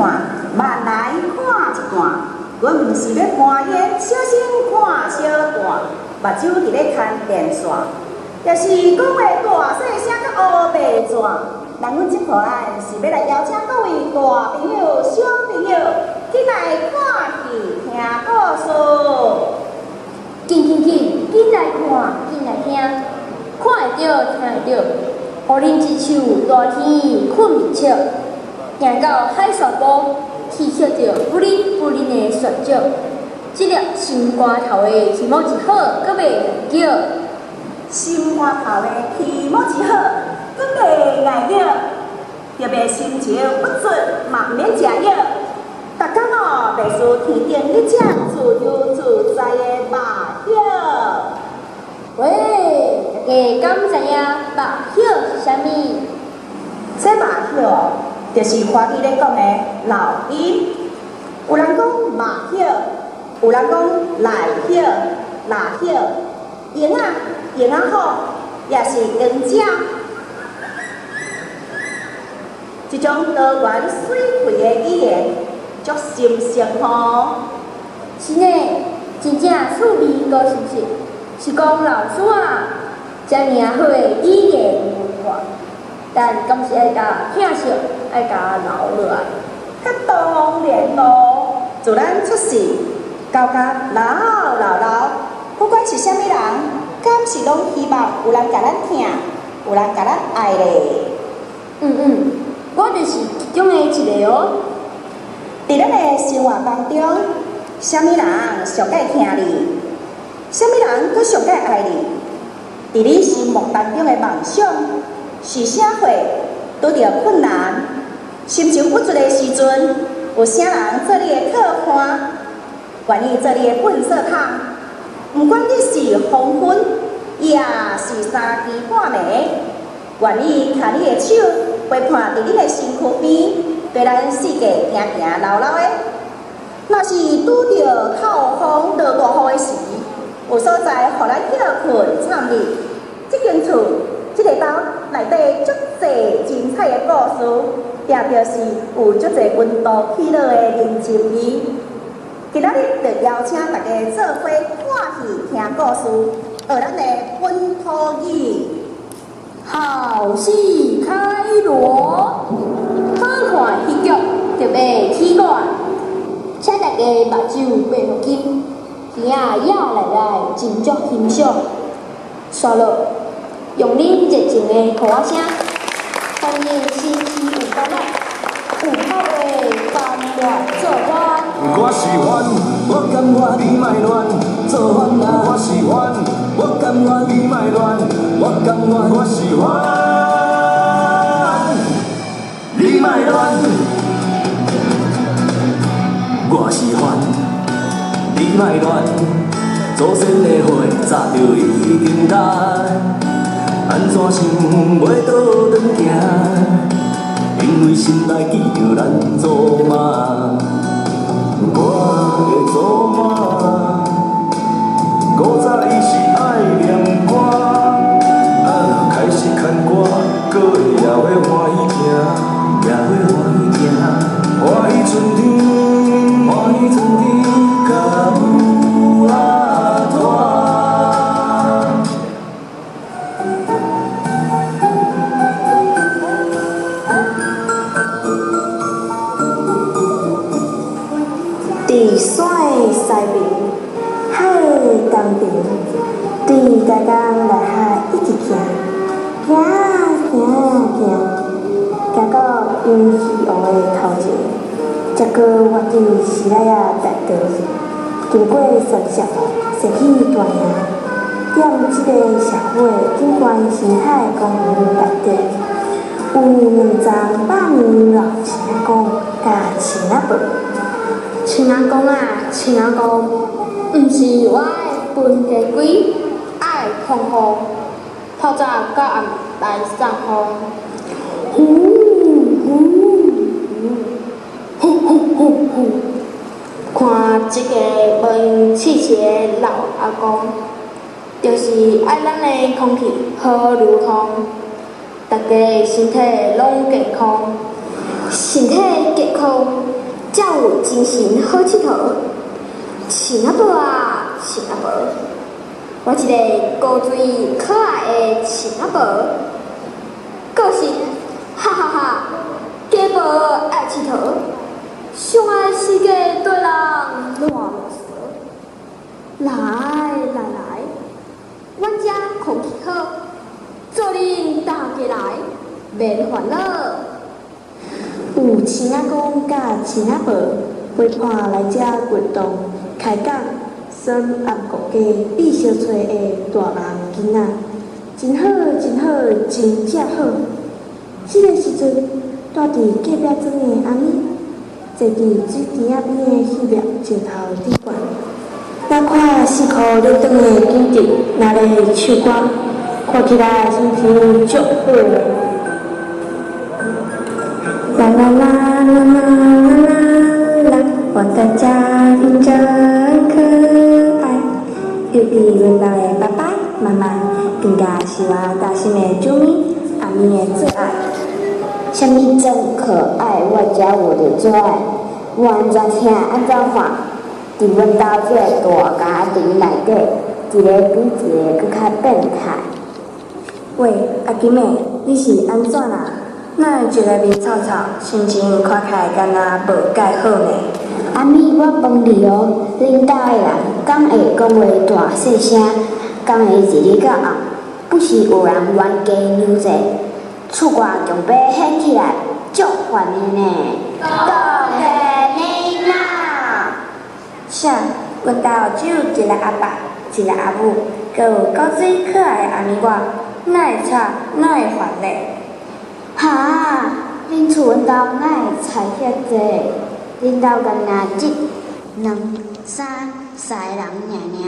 段，慢来看一段。阮毋是要欢颜，小心看小段，目睭伫咧看电线，也是讲话大细声甲乌白纸。咱阮即课案是要来邀请各位大朋友、小朋友进来看戏、听故事。紧来看，紧来听，看会着，听会着，互恁一手热天困袂着，行到海沙坡，去捡着不灵的雪石。这粒心肝头的题目一好，阁袂叫。心肝头的题目一好，阁袂碍叫，特别心情不准，嘛毋免食药。逐工袂输天顶一只自由自在的目晓。喂，大家敢知影目晓是啥物？这目晓就是华语咧讲的老鹰。有人讲目晓，有人讲内晓、内晓。鹰好，也是鹰鸟。一种多元水气的语言，足深深吼。是呢，真正趣味高是不是？是讲老师啊，遮尔好的语言文化，但敢是爱甲疼惜，爱甲留落来。迄当然咯，自咱出世到甲老，不管是啥物人，敢是拢希望有人甲咱疼，有人甲咱爱咧。我就是其中的一个哦。伫咱的生活当中，啥物人上解疼你？啥物人佫上解爱你？伫你心目当中的梦想是啥货？拄着困难、心情不足的时阵，有啥人做你的靠伴？愿意做你的粪扫桶？毋管你是黄昏，也是三更半暝，愿意牵你的手，陪伴伫你的身躯边，对咱世界行行留留的。若是拄着透风落大雨的时，有所在，互咱歇困参日。这间厝、这个岛内底足侪精彩的故事，定着是有足侪温度起落的人情味。今仔日就邀请大家做伙看戏、听故事，学咱的本土语。好戏开锣，好看戏剧就要起管，请大家目睭闭落紧，耳仔也来真足欣赏。刷落，用恁热情的鼓仔声，欢迎新奇有感觉、有口的翻乱做欢。我是阮，我甘愿你莫乱，做阮啊！我是阮，我甘愿你莫乱，我甘愿我是阮，你莫乱。我是阮，你莫乱，祖先的花早就已经干，安怎想袂倒转行？因为心内记着咱祖妈。我的祖妈，古早伊是爱念歌，开始牵歌，搁会也会欢喜行，也会欢喜行，欢喜春天，欢喜春天，甲母仔拖。伫山的西面，海的东边，伫大江内海一直行，行到因希望的头前，才搁发现时代啊大道，经过山峡，驶去大营，踮即个社会景观生态公园内底，有200年老青公甲青仔婆。青仔公啊，青仔公，毋是我的分家鬼，爱风雨，透早到暗来送风。看即个无用气气的老阿公，就是爱咱的空气好流通，大家身体拢健康，身体健康。有精神好佚佗。亲阿婆啊，亲阿婆，我一个高水可爱的亲阿婆，个性哈哈哈，家无爱佚佗，上爱世界对人乱啰嗦。来，阮遮空气好，做恁大家来，免烦恼。有亲阿公甲亲阿婆陪伴来遮运动，开讲算暗国家必小找的大人囡仔，真好，真正好。这个时阵，住伫隔壁庄的阿咪，坐伫水池仔边的戏庙石头顶悬，那看四裤咧长的景致，拿咧唱歌，看起来心情足好的。啦啦啦啦啦啦啦，我的家庭真可爱。有比轮到的爸爸妈妈，更加是我大心的主咪，阿咪的最爱。什么真可爱，我家我的最爱。我安怎听安怎看，伫阮兜这个大家庭内底，一个比一个搁较变态。喂，阿金妹，你是安怎啦？哪会一个面臭臭，心情看起来敢若无介好呢？阿咪，我问你哦，恁兜的人敢会讲话大细声，敢会一日到暗，不时有人冤家扭者，厝外强要掀起来，足烦的呢。讲个你呐！啥？阮兜只有一个阿爸，一个阿母，阁有高水可爱的阿咪我，哪会吵，哪会烦咧？哈，恁厝阮兜哪会菜遐济？恁兜干若一、两、三个人尔，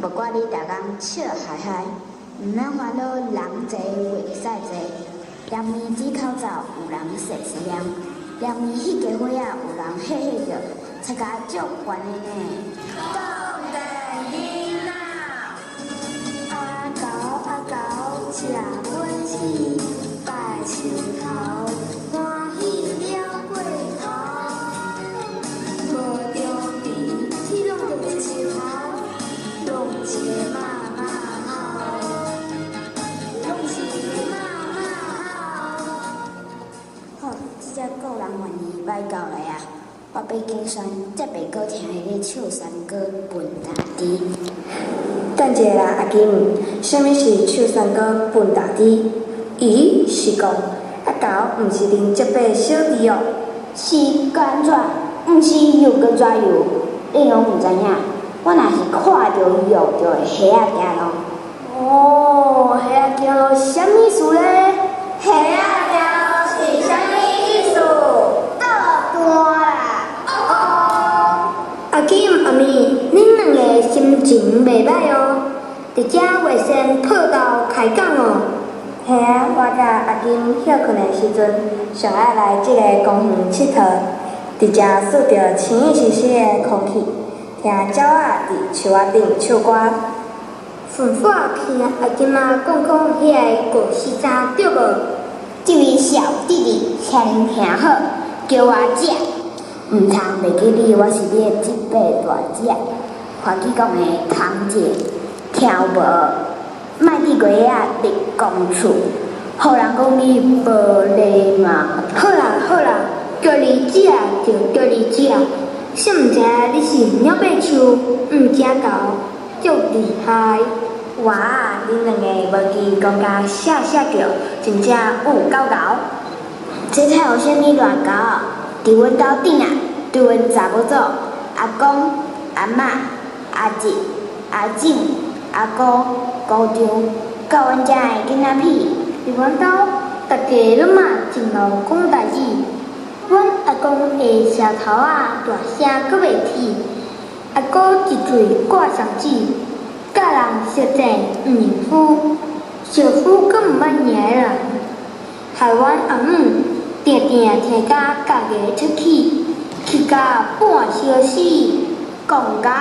无怪你逐工笑嗨嗨，毋免烦恼人济袂使济。连面子口罩有人洗念，连面迄个火啊有人嘿着，才甲足烦的呢。讲个囡仔，阿狗食本事，拜树头，欢喜了过头，无中鼻，去弄着树头，弄一个妈妈好，弄一个妈妈好。好，即只个人愿意摆到来啊！我要竞选，则袂搁听迄个唱山歌笨大滴。等一下啦，阿金，啥物是唱山歌笨大滴？咦，是讲阿狗毋是恁这辈小弟哦？是干怎？毋是又跟怎又？你拢毋知影？我若是看着伊哦，就会虾仔行路。哦，虾仔行路是啥物事咧？虾仔行路是啥物意思？倒单啦！哦。阿金、阿咪，恁两个心情袂歹哦，伫遮卫生泡到开讲哦。嘿啊，我甲阿金休困的时阵，上爱来即个公园佚佗，伫遮嗅着清气兮兮的空气，听鸟仔伫树仔顶唱歌。顺便听阿金仔讲遐个故事渣对无？这位小弟弟，请恁听好，叫我姐，毋通袂记你，我是你的一辈大姐。看起讲的堂姐，听有无？莫伫月仔立公厝，互人讲你无礼貌。好啦，叫你姐就叫你姐，是毋知你是鸟尾树，毋惊狗，足厉害。哇，恁两个无记讲甲写叫，真正有够狗。这才有啥物乱搞？伫阮兜顶啊，对阮查某祖、阿公、阿嬷、阿叔、阿婶、阿姑、姑丈，到阮遮的囡仔屁，伫阮兜，大家拢嘛真路讲代志。阮阿公的舌头啊，大声阁袂起；阿姑一嘴挂上子，甲人实在毋认夫，小夫阁毋捌赢的人，害阮阿母定定听甲家己出气，气甲半烧死。讲到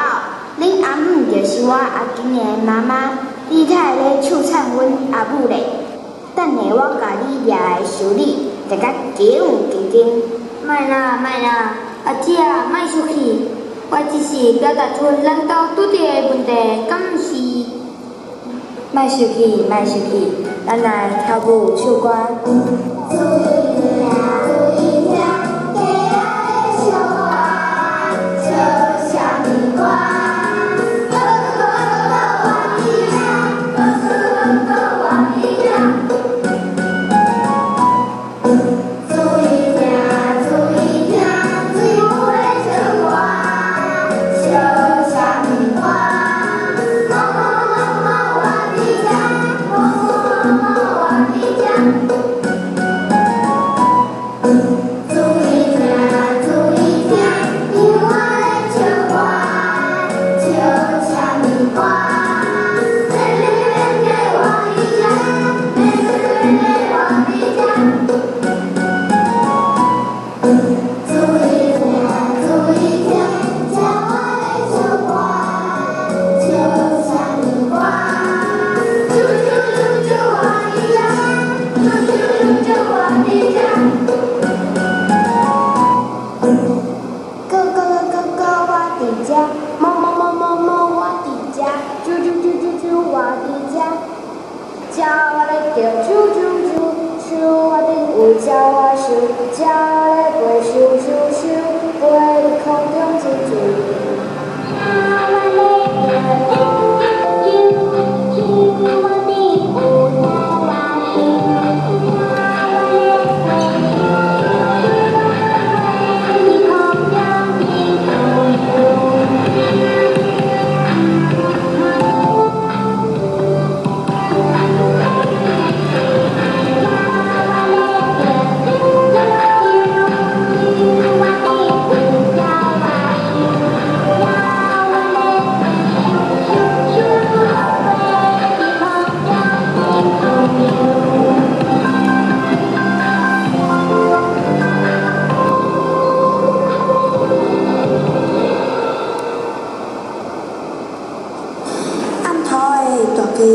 恁阿母就是我阿金的妈妈，你才会咧臭惨阮阿母咧。等下我甲你掠来修理，大家叫有经经。莫啦，阿姐莫生气，我只是表达出咱家拄着的问题，敢毋是？莫生气，莫生气，咱来跳舞唱歌。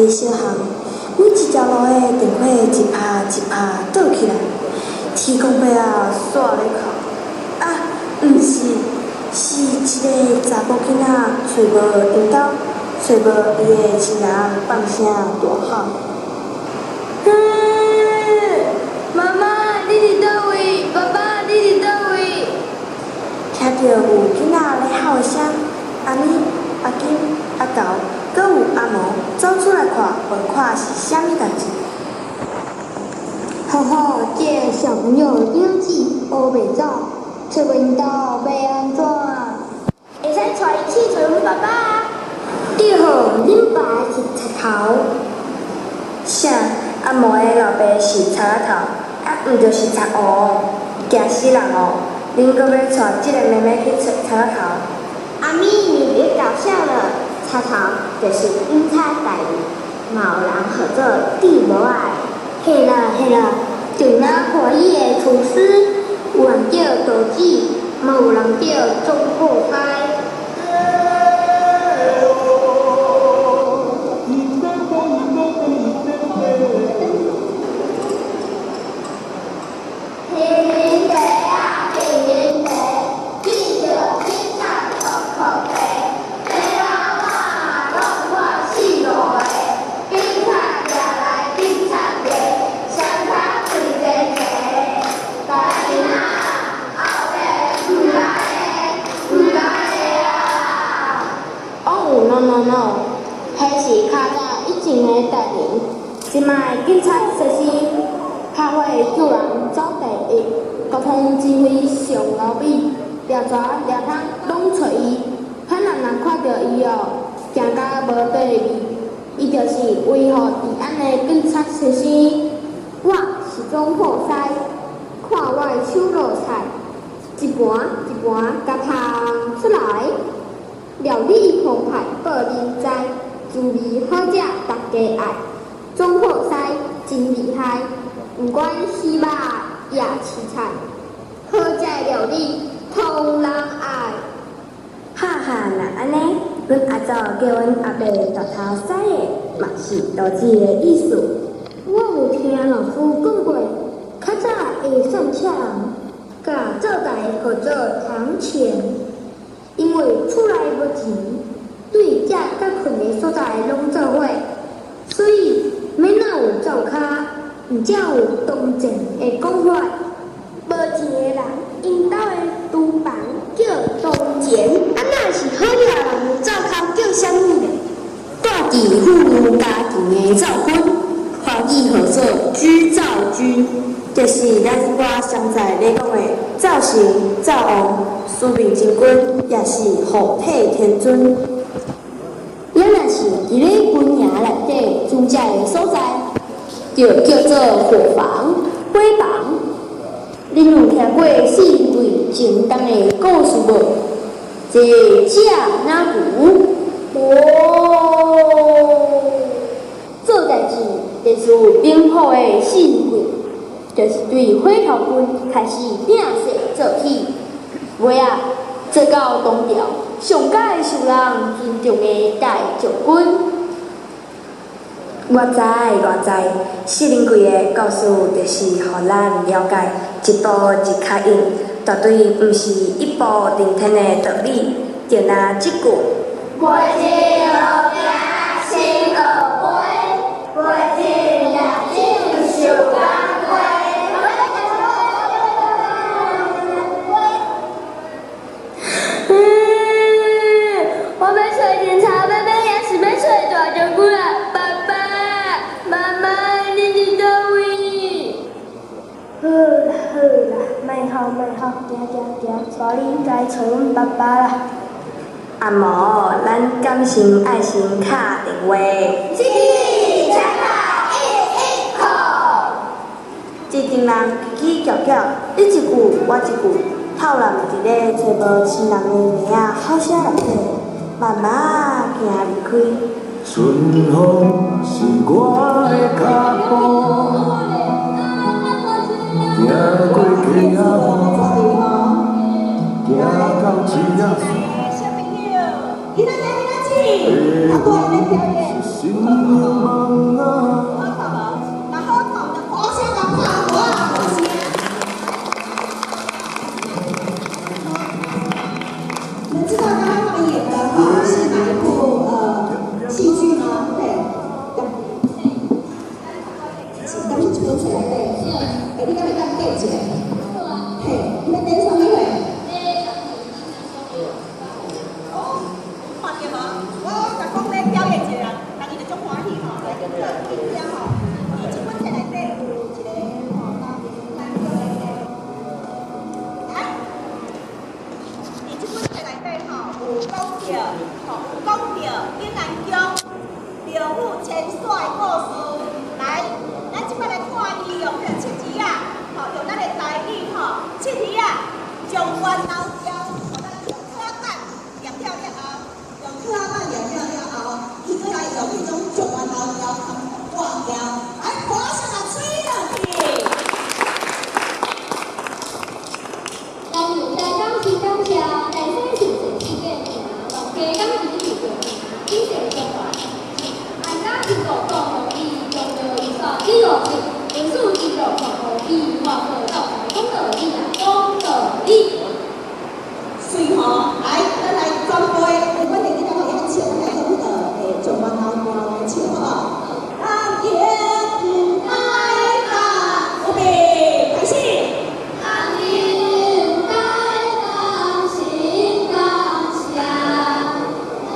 小巷，每一条路的电火一拍一拍倒起来，天公伯啊煞咧哭。啊，毋是，是一个查某囡仔找无因兜，找无伊的亲人，放声大喊：妈妈，你伫倒位？爸爸，你伫倒位？听着有囡仔咧喊的声，阿咪、阿金、阿豆，搁有阿毛走出来看，问看是啥物代志。呵呵，这小朋友年纪学袂走，找无因兜要安怎？会使带伊去找阮爸爸啊？对好，恁爸是贼头。啥？阿毛的老爸是贼仔头，啊，毋就是贼乌，惊死人哦！恁搁要带即个妹妹去找贼仔头？阿咪，你别搞笑了，贼头就是警察代理，嘛有人合作对无爱。嘿啦嘿啦，就那欢喜的厨师，有人叫道具，嘛有人叫中破胎。no， 迄是较早以前的代言，即卖警察实施较会救人走第一，交通指挥上老美，掠蛇掠桶拢找伊，汉人人看到伊哦，惊甲无地位，伊就是维护治安的警察先生。我是总破西，看我的手落菜，一盘一盘甲烘出来。料理澎湃报人知，滋味好食大家爱。总破西真厉害，毋管丝肉也饲菜，好食的料理通人爱。哈哈，若安尼，阮阿祖叫阮阿伯大头西的，嘛是道具的意思。我有听老师讲过，较早会算车人，甲做代号做堂前，因为厝内无钱，对遮甲困的所在拢做伙，所以免哪有灶骹，毋才有当前的讲法。无钱的人，因兜的厨房叫当前，若是好命人的灶骹叫啥物呢？大地富裕家庭的灶君，华语号做居灶君。就是咱我上在咧讲的灶神、灶王、司命真君，也是护体天尊。也若是伫咧军营内底住宅的所在，就叫做伙房、伙房。恁有听过四对前当的故事无？这假哪牛？做代志就是有兵好的四贵。就是对火头军开始摒势做起，尾啊做到东调，上届受人尊重的大将军。我知，四零几的故事就是互咱了解一步一脚印，绝对毋是一步登天的道理。就拿即句，过去路行先学会，过去日子受人过。我要找警察，要也是要找大将军啊！爸爸、妈妈，你伫倒位？好啦，莫哭，行，带你来找阮爸爸啦。啊无，咱感情爱心敲电话。7请打110。一群人起起叫叫，你一句我一句，透人伫咧找无亲人的名仔好声内底，慢慢行离开。春风是我的脚步，行过溪仔河，行到一仔山。今仔日，阿哥咧表演，是心梦啊。能知道刚刚他们演的是哪一部戏剧吗？对，刚是出出来对，你敢会当记一个？嘿，你在演什么会？看见吗？我甲讲咧表演一个，大家就足欢喜吼，来跟着听听吼。伊这本册内底有一个吼，当年咱叫的，来，伊这本册内底吼有讲到，有讲到闽南腔刘母千岁故事。来，咱即摆来看伊用这七字啊，吼，用咱的台语吼，七字啊，将元老调，吼，咱用科板验了了后，用科板验了后，伊再来用迄种将元老调换调，来，我先来吹两句。咱有大港是感谢大西是世界名，大港是地球名，世界中华。俺家是做讲互伊，用着伊所记录的，文字记录讲互伊，话可到讲道理啦，讲道理。水吼，来，咱来转杯，我们今日我要唱那个将元老调的唱好不好？当天爱他，预备，开始。当年代当心当下，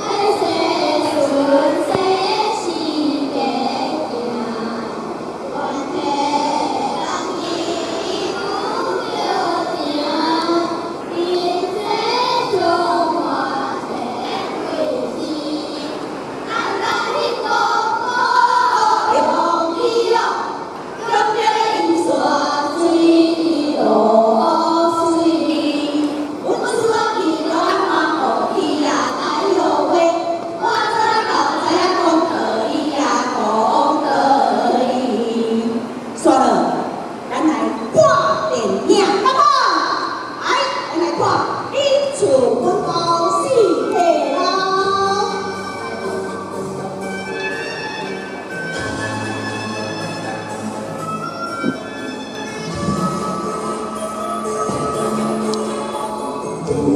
爱谁顺谁是别行，愿体当伊不着定，因这种 Thank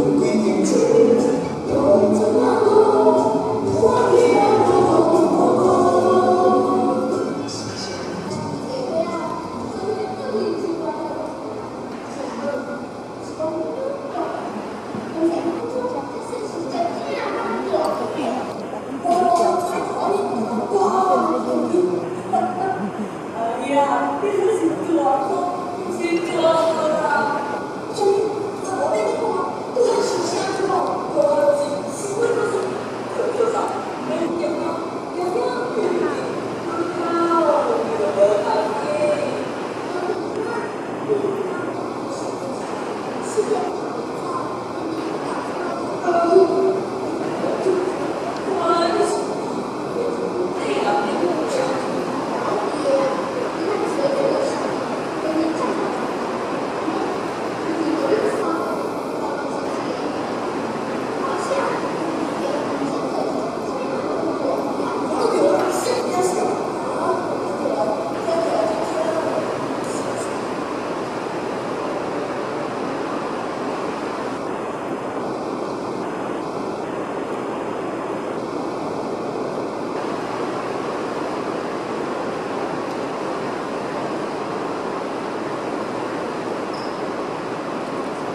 you.